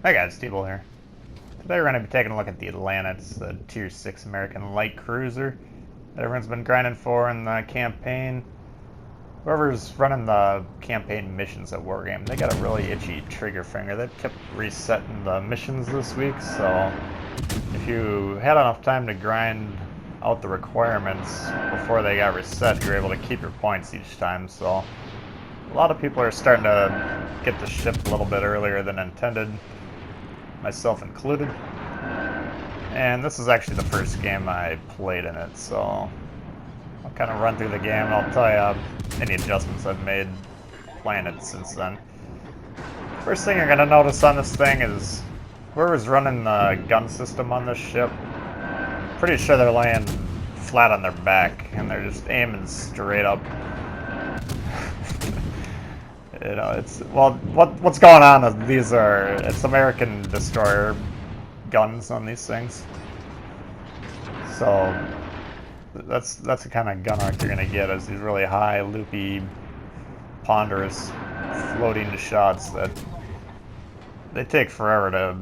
Hi guys, Steeble here. Today we're going to be taking a look at the Atlanta. It's the Tier 6 American light cruiser that everyone's been grinding for in the campaign. Whoever's running the campaign missions at Wargaming, they got a really itchy trigger finger. They've kept resetting the missions this week, so if you had enough time to grind out the requirements before they got reset, you're able to keep your points each time. So a lot of people are starting to get the ship a little bit earlier than intended, myself included. And this is actually the first game I played in it, so I'll kind of run through the game and I'll tell you any adjustments I've made playing it since then. First thing you're going to notice on this thing is whoever's running the gun system on this ship, pretty sure they're laying flat on their back and they're just aiming straight up. You know, what's going on is it's American destroyer guns on these things. So that's the kind of gun arc you're gonna get, is these really high, loopy, ponderous, floating shots that they take forever to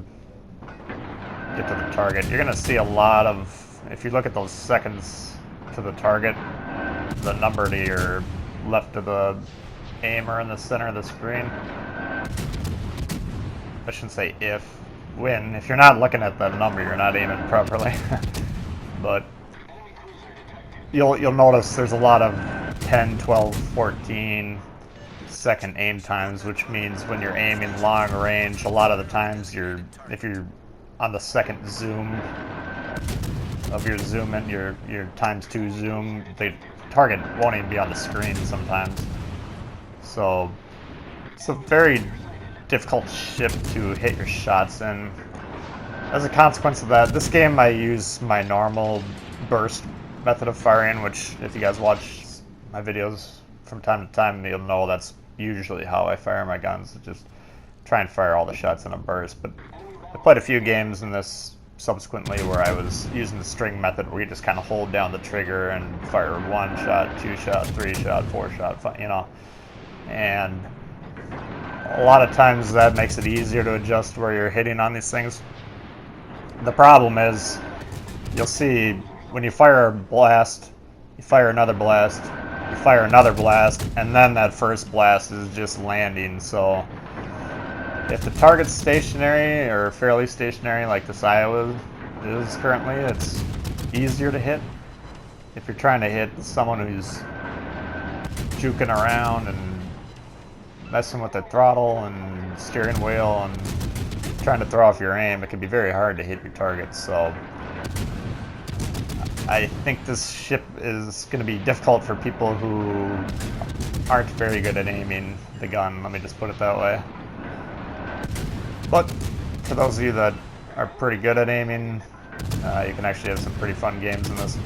get to the target. You're gonna see a lot of, if you look at those seconds to the target, the number to your left of the aimer in the center of the screen. I shouldn't say when. If you're not looking at the number, you're not aiming properly. But you'll notice there's a lot of 10, 12, 14 second aim times, which means when you're aiming long range, a lot of the times if you're on the second zoom of your zoom in, your ×2 zoom, the target won't even be on the screen sometimes. So it's a very difficult ship to hit your shots in. As a consequence of that, this game I use my normal burst method of firing, which if you guys watch my videos from time to time, you'll know that's usually how I fire my guns. Just try and fire all the shots in a burst. But I played a few games in this subsequently where I was using the string method, where you just kind of hold down the trigger and fire 1 shot, 2 shot, 3 shot, 4 shot, you know. And a lot of times that makes it easier to adjust where you're hitting on these things. The problem is, you'll see when you fire a blast, you fire another blast, you fire another blast, and then that first blast is just landing. So if the target's stationary or fairly stationary like this Iowa is currently, it's easier to hit. If you're trying to hit someone who's juking around and messing with the throttle and steering wheel and trying to throw off your aim, it can be very hard to hit your targets. So I think this ship is going to be difficult for people who aren't very good at aiming the gun, let me just put it that way. But for those of you that are pretty good at aiming, you can actually have some pretty fun games in this.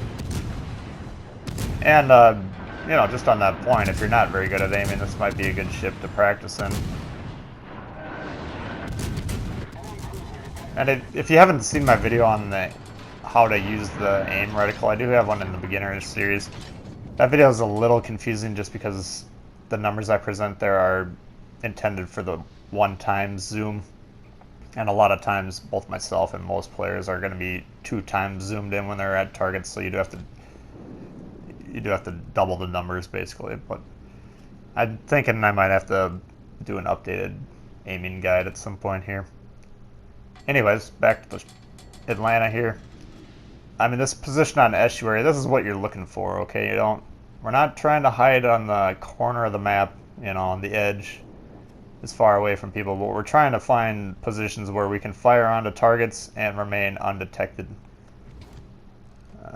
And you know, just on that point, if you're not very good at aiming, this might be a good ship to practice in. And if you haven't seen my video on how to use the aim reticle, I do have one in the beginner series. That video is a little confusing just because the numbers I present there are intended for the 1x zoom. And a lot of times, both myself and most players are going to be 2x zoomed in when they're at targets, so you do have to double the numbers basically. But I'm thinking I might have to do an updated aiming guide at some point here. Anyways, back to the Atlanta here. I'm in this position on estuary. This is what you're looking for, okay? We're not trying to hide on the corner of the map, you know, on the edge, as far away from people, but we're trying to find positions where we can fire onto targets and remain undetected.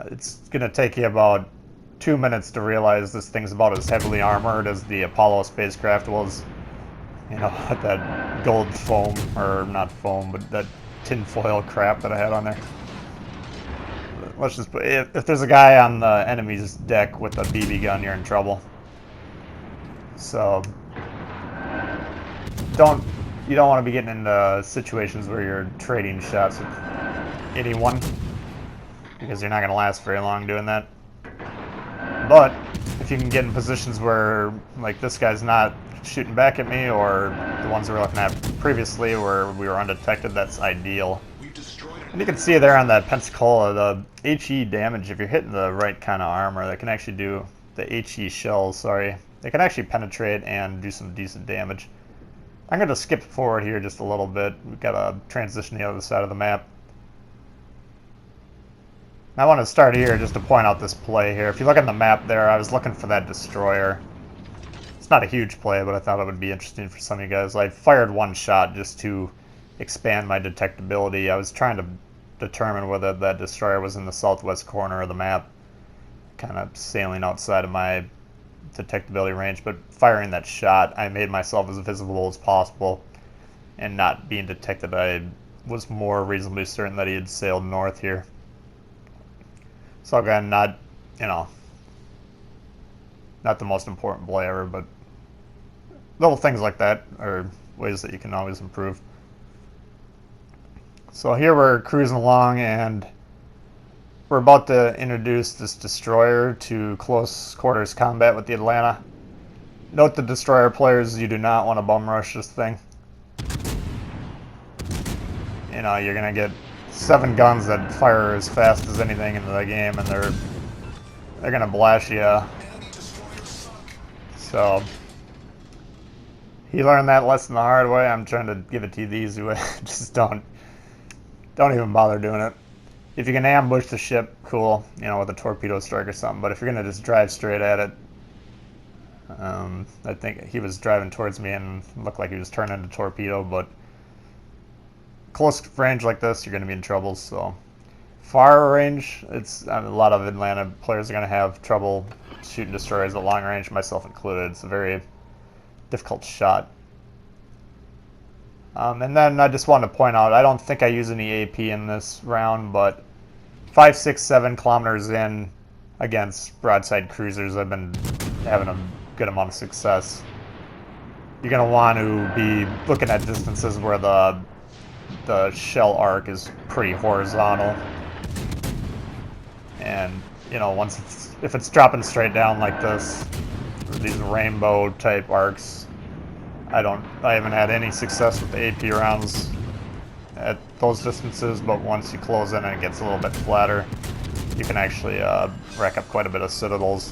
It's going to take you about 2 minutes to realize this thing's about as heavily armored as the Apollo spacecraft was. You know, that gold foam, or not foam, but that tinfoil crap that I had on there. Let's just put, if there's a guy on the enemy's deck with a BB gun, you're in trouble. So you don't want to be getting into situations where you're trading shots with anyone, because you're not going to last very long doing that. But if you can get in positions where, like, this guy's not shooting back at me, or the ones we were looking at previously where we were undetected, that's ideal. And you can see there on that Pensacola, the HE damage, if you're hitting the right kind of armor, that can actually do, the HE shells, sorry, they can actually penetrate and do some decent damage. I'm going to skip forward here just a little bit. We've got to transition to the other side of the map. I want to start here just to point out this play here. If you look at the map there, I was looking for that destroyer. It's not a huge play, but I thought it would be interesting for some of you guys. I fired one shot just to expand my detectability. I was trying to determine whether that destroyer was in the southwest corner of the map, kind of sailing outside of my detectability range, but firing that shot, I made myself as visible as possible, and not being detected, I was more reasonably certain that he had sailed north here. So again, not the most important play ever, but little things like that are ways that you can always improve. So here we're cruising along, and we're about to introduce this destroyer to close quarters combat with the Atlanta. Note the destroyer players, you do not want to bum rush this thing. You know, you're going to get 7 guns that fire as fast as anything in the game, and they're going to blast you. So he learned that lesson the hard way. I'm trying to give it to you the easy way. Just don't even bother doing it. If you can ambush the ship, cool, you know, with a torpedo strike or something. But if you're going to just drive straight at it, I think he was driving towards me and looked like he was turning into torpedo. But close range like this, you're going to be in trouble. So far range, it's a lot of Atlanta players are going to have trouble shooting destroyers at long range, myself included. It's a very difficult shot. And then I just wanted to point out, I don't think I use any AP in this round, but 5, 6, 7 kilometers in against broadside cruisers, I've been having a good amount of success. You're going to want to be looking at distances where the shell arc is pretty horizontal. And, you know, if it's dropping straight down like this, these rainbow type arcs, I haven't had any success with the AP rounds at those distances, but once you close in and it gets a little bit flatter, you can actually rack up quite a bit of citadels.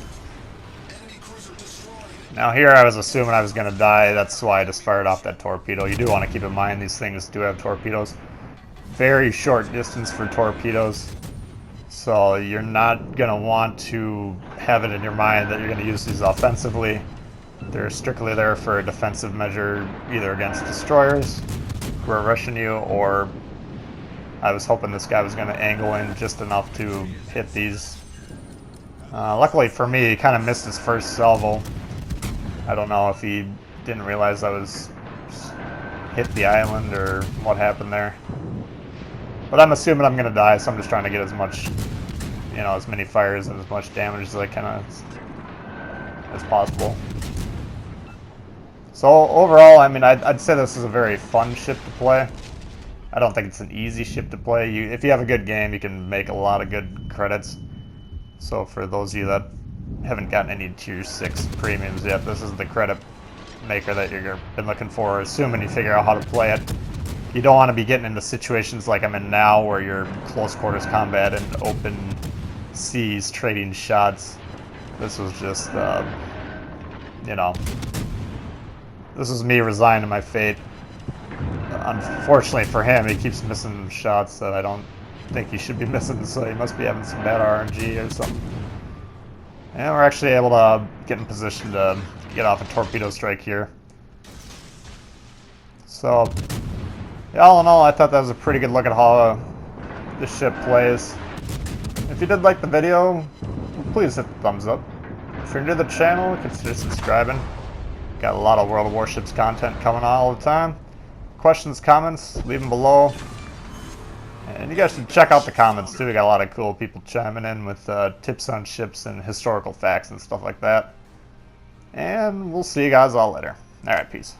Now here I was assuming I was going to die, that's why I just fired off that torpedo. You do want to keep in mind these things do have torpedoes. Very short distance for torpedoes, so you're not going to want to have it in your mind that you're going to use these offensively. They're strictly there for a defensive measure, either against destroyers who are rushing you, or I was hoping this guy was going to angle in just enough to hit these. Luckily for me, he kind of missed his first salvo. I don't know if he didn't realize I was hit the island or what happened there. But I'm assuming I'm going to die, so I'm just trying to get as much, you know, as many fires and as much damage as I can as possible. So overall, I mean, I'd say this is a very fun ship to play. I don't think it's an easy ship to play. If you have a good game, you can make a lot of good credits. So for those of you that haven't gotten any Tier 6 premiums yet, this is the credit maker that you've been looking for, assuming you figure out how to play it. You don't want to be getting into situations like I'm in now, where you're close quarters combat and open seas trading shots. This was just, you know, this is me resigning to my fate. Unfortunately for him, he keeps missing shots that I don't think he should be missing, so he must be having some bad RNG or something. And we're actually able to get in position to get off a torpedo strike here. So, yeah, all in all, I thought that was a pretty good look at how this ship plays. If you did like the video, please hit the thumbs up. If you're new to the channel, consider subscribing. Got a lot of World of Warships content coming on all the time. Questions, comments, leave them below. And you guys should check out the comments too. We got a lot of cool people chiming in with tips on ships and historical facts and stuff like that. And we'll see you guys all later. Alright, peace.